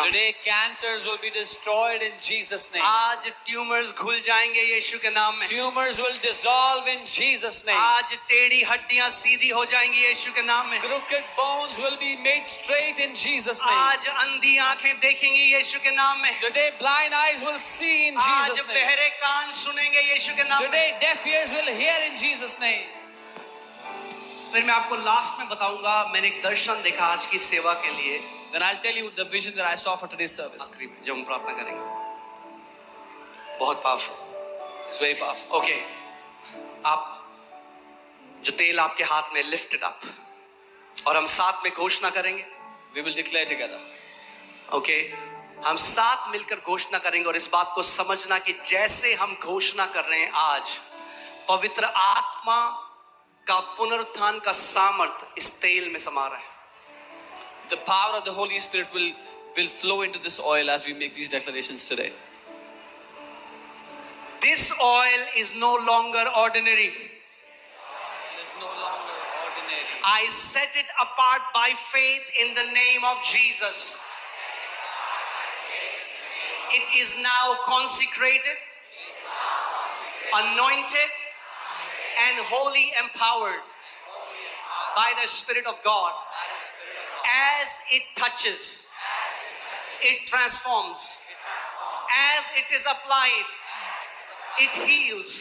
Today cancers will be destroyed in Jesus name. आज tumours घुल जाएंगे यीशु के नाम में। Tumors will dissolve in Jesus name. आज टेढ़ी हड्डियां सीधी हो जाएंगी यीशु के नाम में। Crooked bones will be made straight in Jesus name. आज अंधी आंखें देखेंगी यीशु के नाम में। Today blind eyes will see in आज Jesus name. बहरे कान सुनेंगे यीशु के नाम में। Today deaf ears will hear in Jesus name. फिर मैं आपको लास्ट में बताऊंगा, मैंने एक दर्शन देखा आज की सेवा के लिए। Then I'll tell you the vision that I saw for today's service. आखिरी में जब हम प्रार्थना करेंगे, बहुत powerful, It's very powerful. Okay आप जो तेल आपके हाथ में लिफ्ट इट अप, और हम साथ में घोषणा करेंगे। We will declare together. Okay हम साथ मिलकर घोषणा करेंगे, और इस बात को समझना कि जैसे हम घोषणा कर रहे हैं आज, पवित्र आत्मा का पुनरुत्थान का सामर्थ इस तेल में समा रहा है। The power of the Holy Spirit will flow into this oil as we make these declarations today. This oil is no longer ordinary. It is no longer ordinary. I set it apart by faith in the name of Jesus. It is now consecrated, anointed, and wholly empowered by the Spirit of God. As it touches, it transforms. As it is applied, it heals.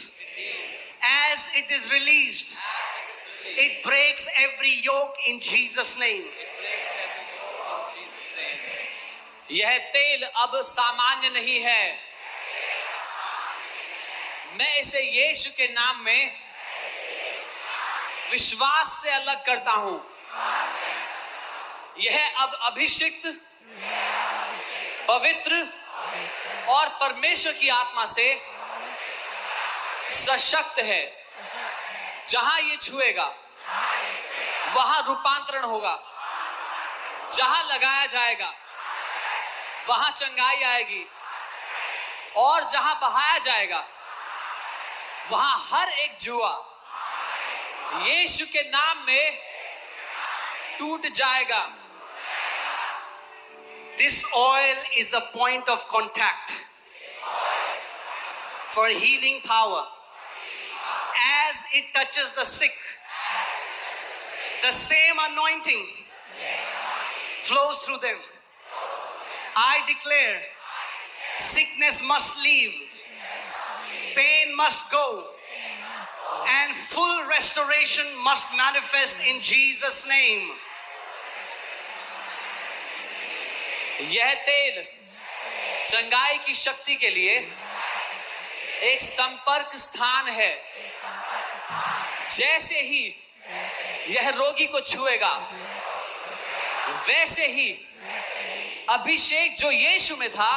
As it is released, it breaks every yoke in Jesus' name. यह तेल अब सामान्य नहीं है। मैं इसे यीशु के नाम में विश्वास से अलग करता हूं। यह अब अभिषिक्त, पवित्र और परमेश्वर की आत्मा से सशक्त है। जहां ये छुएगा वहां रूपांतरण होगा। जहां लगाया जाएगा वहां चंगाई आएगी, और जहां बहाया जाएगा वहां हर एक जुआ यीशु के नाम में टूट जाएगा। This oil is a point of contact for healing power. As it touches the sick, the same anointing flows through them. I declare, sickness must leave, pain must go, and full restoration must manifest in Jesus' name. यह तेल चंगाई की शक्ति के लिए एक संपर्क स्थान है। जैसे ही यह रोगी को छुएगा, वैसे ही अभिषेक जो यीशु में था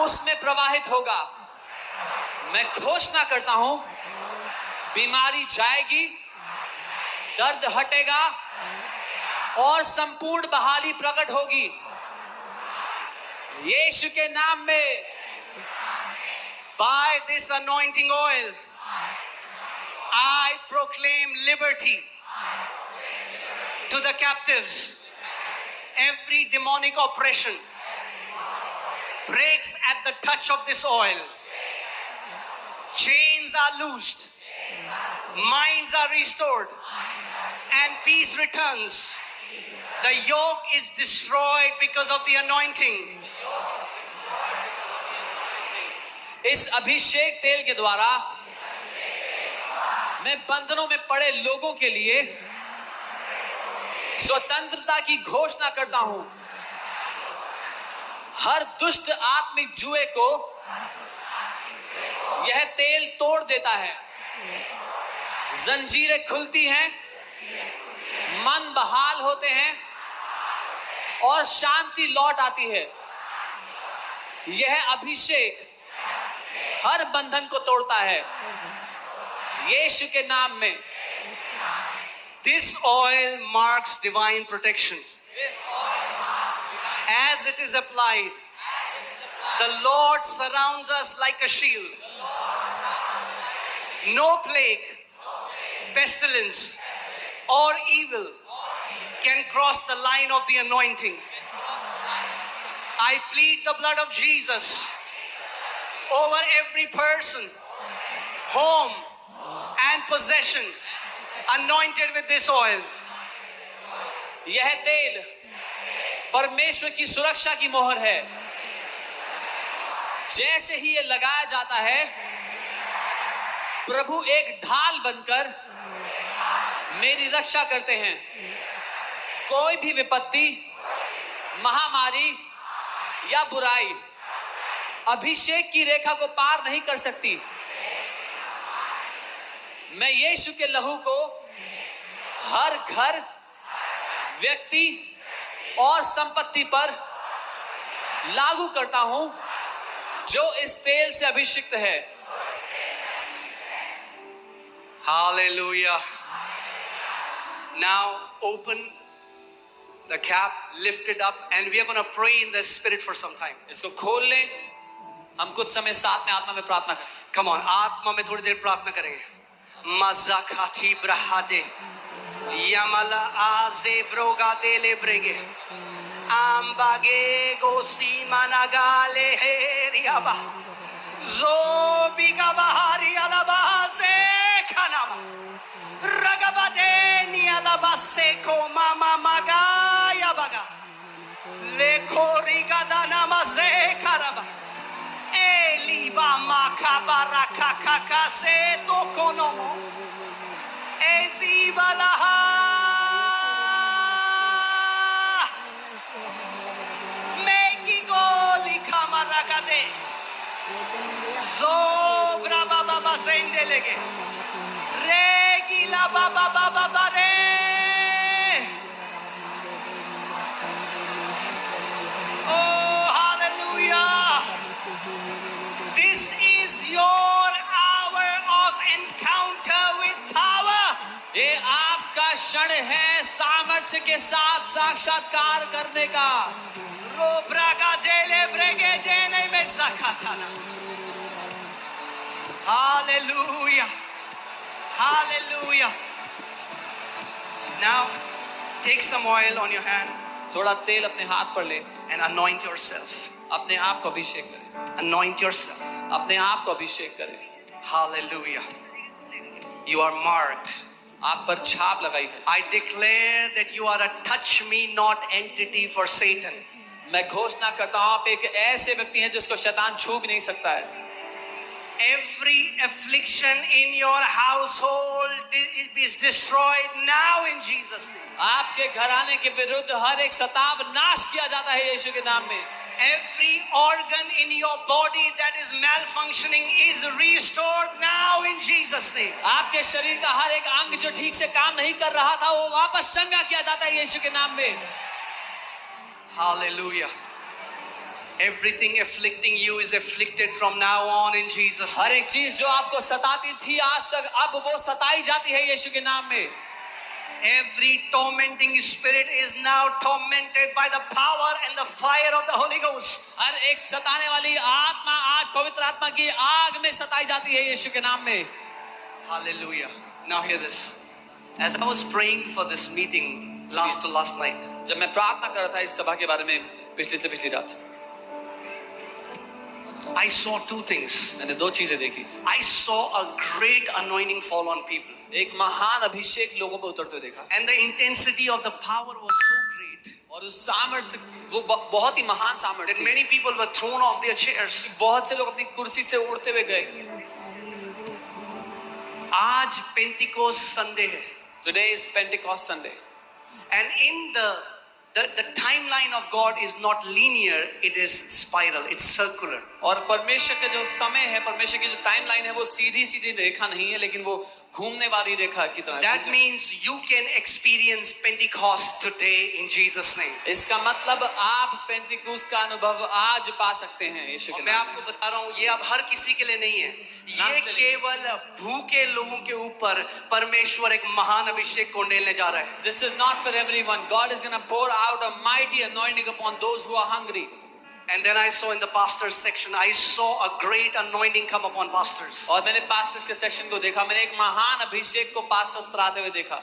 उसमें प्रवाहित होगा। मैं घोषणा करता हूं, बीमारी जाएगी, दर्द हटेगा और संपूर्ण बहाली प्रकट होगी। यीशु के नाम में। By this anointing oil, I proclaim liberty to the captives. Every demonic oppression breaks at the touch of this oil. Chains are loosed, minds are restored, and peace returns. The yoke is destroyed because of the anointing. इस अभिषेक तेल के द्वारा मैं बंधनों में पड़े लोगों के लिए स्वतंत्रता की घोषणा करता हूं। हर दुष्ट आत्मिक जुए को यह तेल तोड़ देता है। जंजीरें खुलती हैं, मन बहाल होते हैं और शांति लौट आती है। यह अभिषेक हर बंधन को तोड़ता है यीशु के नाम में। This oil marks divine protection. As it is applied, the Lord surrounds us like a shield. No plague, pestilence, or evil can cross the line of the anointing. I plead the blood of Jesus over every person, home, and possession, anointed with this oil. यह तेल परमेश्वर की सुरक्षा की मोहर है। जैसे ही ये लगाया जाता है, प्रभु एक ढाल बनकर मेरी रक्षा करते हैं। कोई भी विपत्ति, महामारी या बुराई अभिषेक की रेखा को पार नहीं कर सकती। मैं यीशु के लहू को हर घर, व्यक्ति और संपत्ति पर लागू करता हूं जो इस तेल से अभिषिक्त है। Hallelujah. Now open the cap, lift it up, and we are going to pray in the spirit for some time. इसको खोल लें, हम कुछ समय साथ में आत्मा में प्रार्थना करें। Come on, आत्मा में थोड़ी देर प्रार्थना करेंगे। Mazakati brahade, yamala aze broga dele brege, ambage gosi managale heriaba, zobiga bahari alabaze kanama, ragabade ni alabase ko mama magaya baga, le koriga dana maze karaba. Eliba makabara kakaka se tokonomo ezibalaha meki goli kamaragade zobra baba bazendelege regila baba baba bare oh hallelujah. This is your hour of encounter with power. ये आपका क्षण है सामर्थ्य के साथ साक्षात्कार करने का। Robraga dele brege dene me sakatana. Hallelujah. Hallelujah. Now take some oil on your hand थोड़ा तेल अपने हाथ पर ले, and anoint yourself. अपने आप को अभिषेक करें, Anoint yourself. अपने आप को अभिषेक करें। Hallelujah. You are marked. आप पर छाप लगाई है। I declare that you are a touch me not entity for Satan. मैं घोषणा करता हूं आप एक ऐसे व्यक्ति हैं जिसको शैतान छू भी नहीं सकता है। Every affliction in your household is destroyed now in Jesus' name. आपके घराने के विरुद्ध हर एक सताव नाश किया जाता है यीशु के नाम में। Every organ in your body that is malfunctioning is restored now in Jesus' name. आपके शरीर का हर एक अंग जो ठीक से काम नहीं कर रहा था वो वापस चंगा किया जाता है यीशु के नाम में। Hallelujah. Everything afflicting you is afflicted from now on in Jesus' name. हर एक चीज जो आपको सताती थी आज तक अब वो सताई जाती है यीशु के नाम में। Every tormenting spirit is now tormented by the power and the fire of the Holy Ghost. हर एक सताने वाली आत्मा आज पवित्र आत्मा की आग में सताई जाती है यीशु के नाम में। Hallelujah. Now hear this. As I was praying for this meeting last night, जब मैं प्रार्थना कर रहा था इस सभा के बारे में पिछली से पिछली रात, I saw two things. मैंने दो चीजें देखी। I saw a great anointing fall on people. एक महान अभिषेक लोगों पर उतरते हुए देखा And the intensity of the power was so great और उस सामर्थ्य वो बहुत ही महान सामर्थ्य that थी। many people were thrown off their chairs. बहुत से लोग अपनी कुर्सी से उड़ते हुए गए। आज Pentecost Sunday है. Today is Pentecost Sunday. And in the timeline of God is not linear, it is spiral, it's circular. और परमेश्वर का जो समय है, परमेश्वर की जो टाइमलाइन है वो सीधी सीधी रेखा नहीं है लेकिन वो घूमने वाली रेखा की तरह है। That means you can experience Pentecost today in Jesus' name. इसका मतलब आप पेंटिकोस्ट का अनुभव आज पा सकते हैं यीशु के मैं नाम में। आपको बता रहा हूँ ये अब हर किसी के लिए नहीं है, ये केवल भूखे लोगों के ऊपर परमेश्वर एक महान अभिषेक को डालने जा रहा है। This is not for everyone. God is going to pour out a mighty anointing upon those who are hungry. And then I saw in the pastors section, I saw a great anointing come upon pastors. और मैंने pastors के section को देखा, मैंने एक महान अभिषेक को pastors पर आते हुए देखा।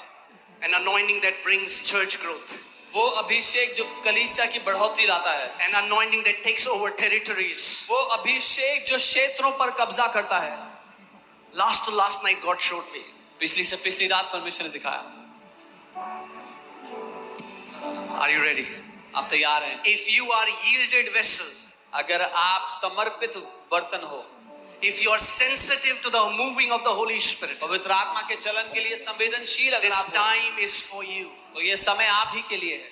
An anointing that brings church growth. वो अभिषेक जो कलीसिया की बढ़ोतरी लाता है, an anointing that takes over territories. वो अभिषेक जो क्षेत्रों पर कब्जा करता है। Last to last night, God showed me. पिछली से पिछली रात परमेश्वर ने दिखाया। Are you ready? आप तैयार हैं? If you are yielded vessel, अगर आप समर्पित बर्तन हो, if you are sensitive to the moving of the Holy Spirit, पवित्र आत्मा के चलन के लिए संवेदनशील अगर this आप हो, time is for you. तो ये समय आप ही के लिए है।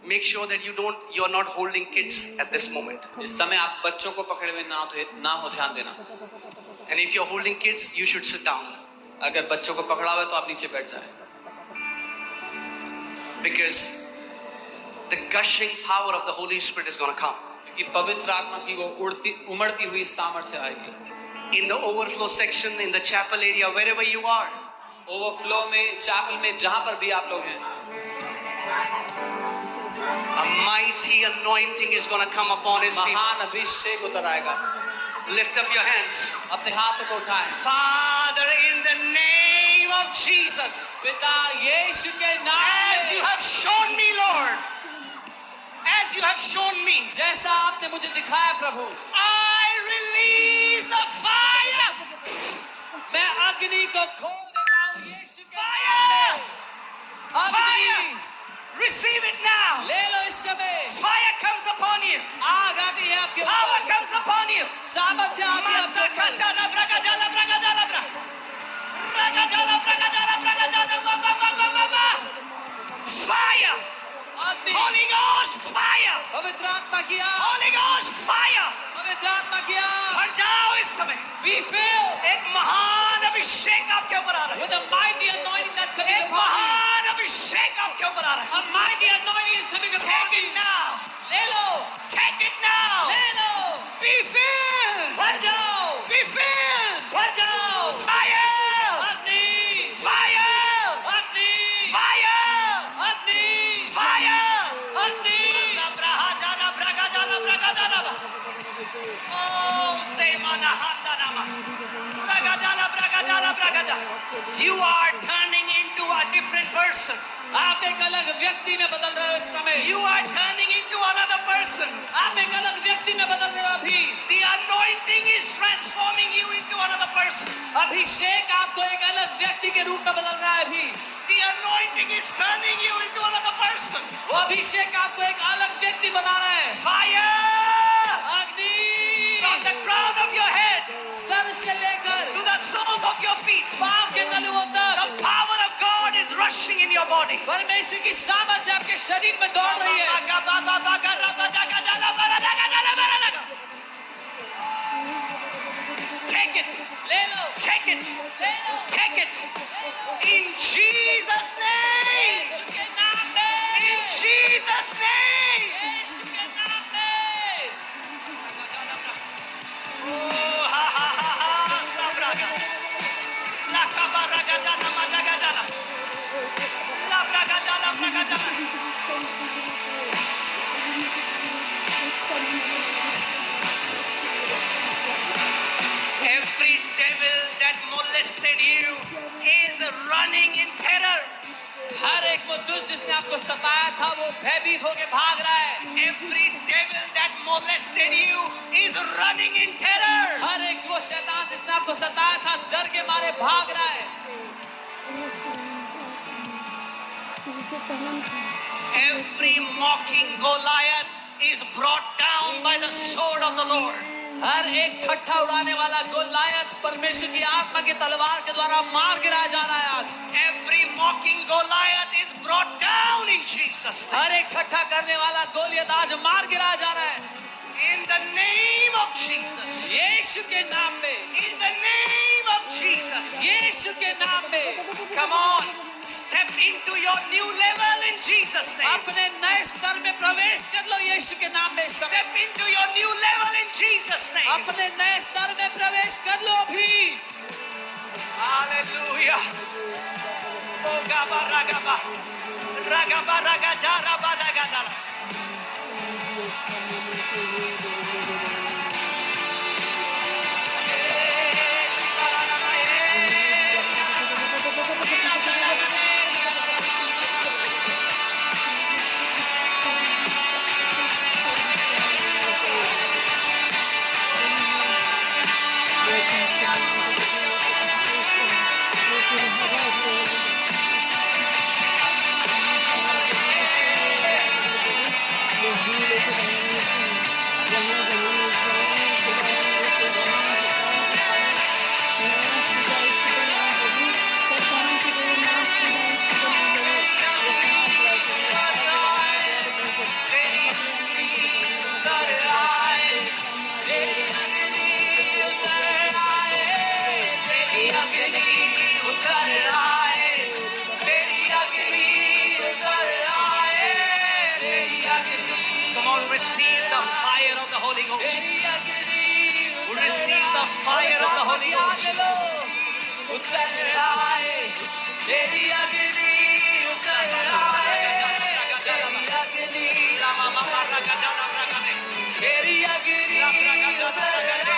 Make sure that you are not holding kids at this moment. इस समय आप बच्चों को पकड़े हुए ना हो, ध्यान देना। And if you are holding kids, you should sit down. अगर बच्चों को पकड़ा हुआ है तो आप नीचे बैठ जाएं। Because the gushing power of the Holy Spirit is going to come. क्योंकि पवित्र आत्मा की वो उमड़ती हुई सामर्थ्य आएगी। In the overflow section, in the chapel area, wherever you are, overflow में, चैपल में, जहां पर भी आप लोग हैं, a mighty anointing is going to come upon His people. महान अभिषेक उतर आएगा। Lift up your hands. अपने हाथों को उठाएं। Father, in the name of Jesus, पिता यीशु के नाम as you में, have shown me, Lord, as you have shown me, जैसा आपने मुझे दिखाया प्रभु, I release the fire. मैं अग्नि को खोल देता हूं यीशु के Fire! नाम में। Fire! अग्नि Receive it now. ले लो इस समय। Fire comes upon you. आग आती है आपके Power ऊपर, comes upon you. सामर्थ्य आती है आपके ऊपर। Masakatala bragadala bragadala bra. Ragadala bragadala bragadala ba ba ba ba ba ba. Fire! अग्नि, Holy Ghost fire! पवित्र आत्मा की आग, Holy Ghost fire! पवित्र आत्मा की आग। भर जाओ इस समय। Be filled एक महान अभिषेक आपके ऊपर आ रहा है। with a mighty anointing that's coming एक upon you. महान अभिषेक आपके ऊपर आ रहा है। A mighty anointing is coming upon Take you. it now. ले लो, Take it now. ले लो, Be filled. भर जाओ, Be filled. भर जाओ। Fire! अग्नि, Fire! अग्नि, Fire! अग्नि, Fire! अग्नि। Zabrahadana bragadana bragadana ba. Oh, Zemana handanama. Bragadana bragadana bragada. You are turning into a different person. आप एक अलग व्यक्ति में बदल रहे हो इस समय। You are turning into another person. आप एक अलग व्यक्ति में बदल रहे हो अभी। The anointing is transforming you into another person. अभिषेक आपको एक अलग व्यक्ति के रूप में बदल रहा है अभी। The anointing is turning you into another person. वो अभिषेक आपको एक अलग व्यक्ति बना रहा है। Fire! अग्नि, From the crown of your head sir से लेकर to the soles of your feet. पांव के तलुओं The तक power of God is rushing in your body. परमेश्वर की सामर्थ्य आपके शरीर में दौड़ रही है। Take it. ले लो, Take it. ले लो, Take it. ले लो। In Jesus' name. यीशु के नाम में, In Jesus' name. यीशु के नाम में। Oh, ha ha ha ha, sabraga. La kabaragadana madagadala. La bragadala bragadala. Every devil that molested you is running in terror. हर एक वो दुष्ट जिसने आपको सताया था वो भयभीत होके भाग रहा है। Every devil that molested you is running in terror. हर एक वो शैतान जिसने आपको सताया था डर के मारे भाग रहा है। Every mocking Goliath is brought down by the sword of the Lord. हर एक ठट्ठा उड़ाने वाला गोलायत परमेश्वर की आत्मा की तलवार के द्वारा मार गिराया जा रहा है आज। Every mocking Goliath is brought down in Jesus' name. हर एक ठट्ठा करने वाला गोलियत आज मार गिराया जा रहा है In the name of Jesus. यीशु के नाम में, In the name of Jesus. यीशु के नाम में। Come on. Step into your new level in Jesus' name. अपने नए स्तर में प्रवेश कर लो यीशु के नाम में। इस समय Step into your new level in Jesus' name. अपने नए स्तर में प्रवेश कर लो अभी। Hallelujah. Oh, gaba ragaba. Ragaba ragadara badagadara. receive the fire of the Holy Ghost. तेरी अग्नि उतर Receive the fire of the Holy Ghost. उतर आए, तेरी अग्नि उतर आए, तेरी अग्नि, तेरी अग्नि उतर आए, तेरी अग्नि उतर आए,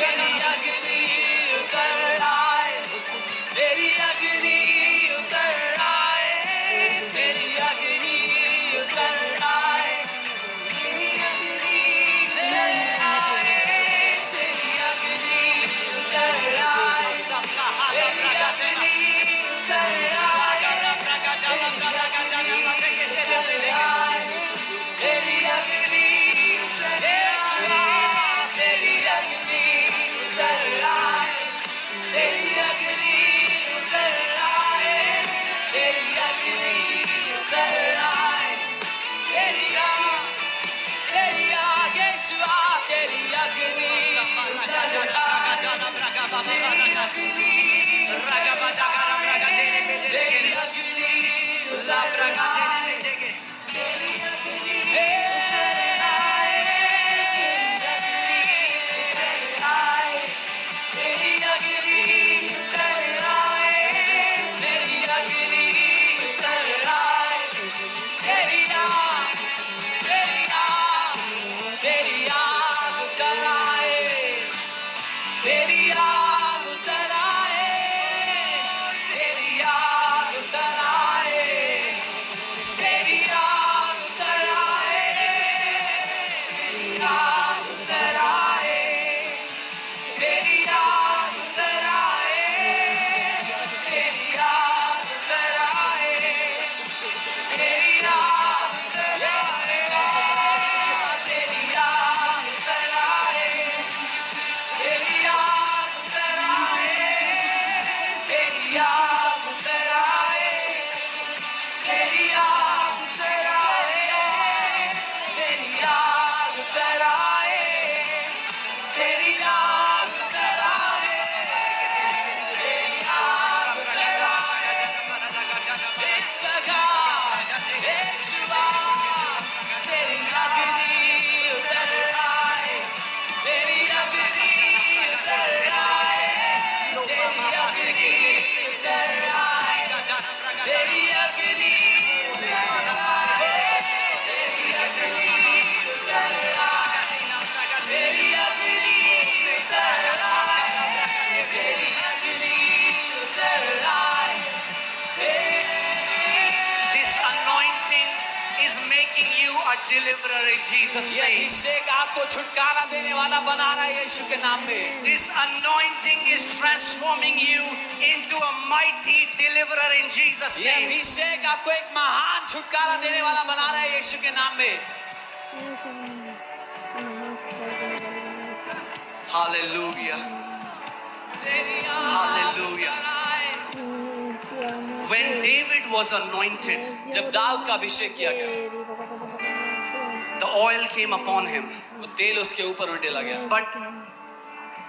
तेरी अग्नि उतर आए, तेरी अग्नि उतर आए, तेरी अग्नि उतर आए, तेरी अग्नि उतर आए, तेरी अग्नि यीशुआ, तेरी अग्नि उतर आए, तेरी अग्नि उतर आए, तेरी अग्नि उतर आए, तेरी आग यीशुआ, तेरी अग्नि उतर आए, तेरी अग्नि, तेरी अग्नि उतर आए, तेरी अग्नि आए, तेरी अग्नि उतर आए, तेरी अग्नि उतर आए, तेरी आग, तेरी आग, तेरी आग उतर आए, तेरी आग उतर आए, तेरी आग उतर आए, तेरी आग उतर आए, तेरी आग उतर आए, तेरी आग उतर आए, तेरी आग उतर आए, तेरी आग उतर आए, तेरी आग उतर आए, तेरी आग उतर आए, तेरी आग उतर आए, तेरी आग उतर आए, तेरी आग उतर आए, तेरी आग उतर आए, तेरी आग उतर आए, इस जगह यीशुआ, तेरी अग्नि उतर आए, तेरी अग्नि उतर आए, तेरी अग्नि उतर आए, तेरी अग्नि उतर आए, तेरी अग्नि उतर आए, तेरी अग्नि उतर आए, तेरी अग्नि उतर आए, This anointing is making you a deliverer in Jesus' ये name. अभिषेक आपको छुटकारा देने वाला बना रहा है यीशु के नाम में। This anointing is transforming you into a mighty deliverer in Jesus' ये name. अभिषेक आपको एक महान छुटकारा देने वाला बना रहा है यीशु के नाम में। Hallelujah. तेरी आग Hallelujah. उतर आए। When David was anointed, जब दाऊद का अभिषेक किया गया, the oil came upon him, वो तेल उसके ऊपर उंडेला गया, but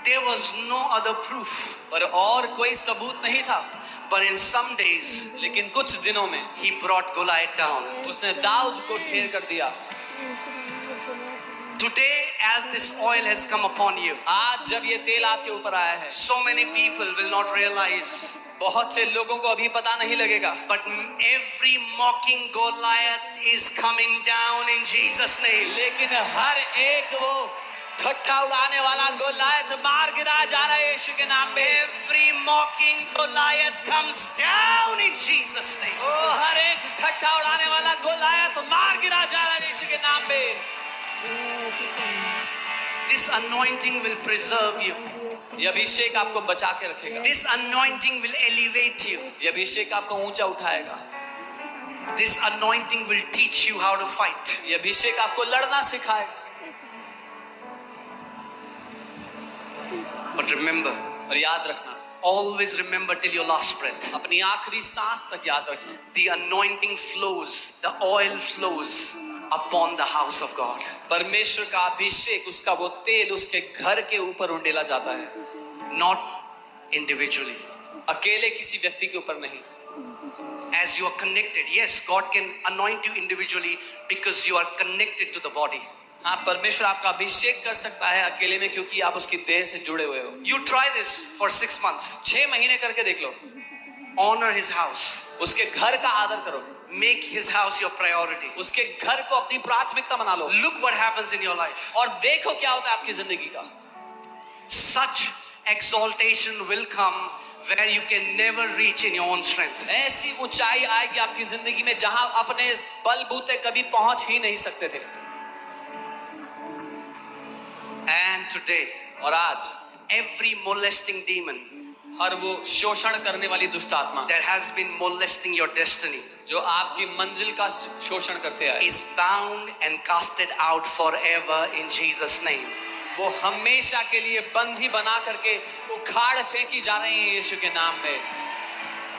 there was no other proof. पर और कोई सबूत नहीं था। But in some days, लेकिन कुछ दिनों में he brought Goliath down. उसने दाऊद को ढेर कर दिया। Today, as this oil has come upon you, आज जब ये तेल आपके ऊपर आया है, so many people will not realize, बहुत से लोगों को अभी पता नहीं लगेगा, but every mocking Goliath is coming down in Jesus' name. लेकिन हर एक वो ठट्ठा उड़ाने वाला गोलायत मार गिरा जा रहा है यीशु के नाम में। Every mocking Goliath comes down in Jesus' name. ओ हर एक ठट्ठा उड़ाने वाला गोलायत मार गिरा जा रहा है यीशु के नाम में। This anointing will preserve you. ये अभिषेक आपको बचा के रखेगा। This anointing will elevate you. ये अभिषेक आपको ऊंचा उठाएगा। This anointing will teach you how to fight. ये अभिषेक आपको लड़ना सिखाएगा। But remember, और याद रखना, always remember till your last breath. अपनी आखिरी सांस तक याद रखना, The anointing flows, the oil flows upon the house of God. परमेश्वर का अभिषेक, उसका वो तेल उसके घर के ऊपर उंडेला जाता है, Not individually. अकेले किसी व्यक्ति के ऊपर नहीं। As you are connected, yes, God can anoint you individually because you are connected to the body. हाँ, परमेश्वर आपका अभिषेक कर सकता है अकेले में, क्योंकि आप उसकी देह से जुड़े हुए हो। You try this for 6 months. 6 महीने करके देख लो। Honor his house. उसके घर का आदर करो। Make his house your priority. उसके घर को अपनी प्राथमिकता बना लो। Look what happens in your life. और देखो क्या होता है आपकी जिंदगी का। Such exaltation will come where you can never reach in your own strength. ऐसी ऊंचाई आएगी आपकी जिंदगी में जहां अपने बलबूते कभी पहुंच ही नहीं सकते थे। And today, और आज every molesting demon हर वो शोषण करने वाली दुष्ट आत्मा that has been molesting your destiny जो आपकी मंजिल का शोषण करते आए, is bound and casted out forever in Jesus' name. वो हमेशा के लिए बंदी बना करके उखाड़ फेंकी जा रही हैं यीशु के नाम में।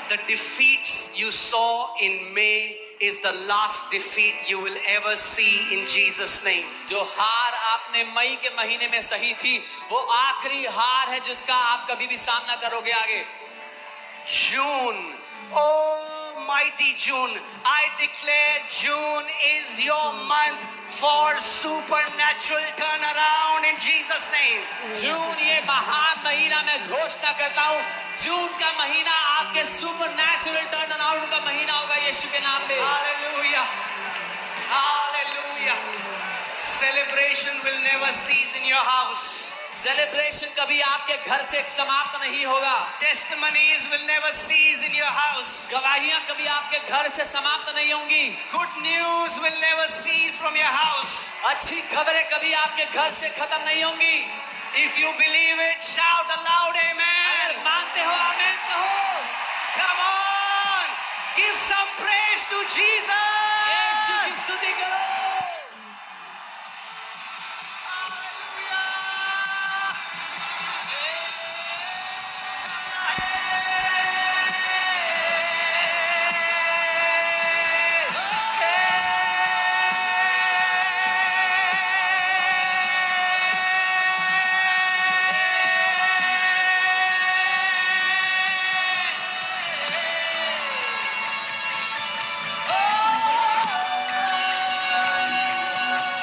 The defeats you saw in May is the last defeat you will ever see in Jesus' name. जो हार आपने मई के महीने में सही थी, वो आखिरी हार है जिसका आप कभी भी सामना करोगे आगे। June, oh mighty June, I declare June is your month for supernatural turnaround in Jesus' name. जून ये महान महीना मैं घोषणा करता हूँ, जून का महीना आपके सुपरनैचुरल टर्न अराउंड का महीना होगा यीशु के नाम में। Hallelujah. Hallelujah. Celebration will never cease in your house. Celebration कभी आपके घर से समाप्त नहीं होगा। Testimonies will never cease in your house. गवाहियां कभी आपके घर से समाप्त नहीं होंगी। Good news will never cease from your house. अच्छी खबरें कभी आपके घर से खत्म नहीं होंगी। If you believe it, shout aloud, amen. अगर मानते हो आमीन कहो। Come on, give some praise to Jesus. यीशु की स्तुति करो।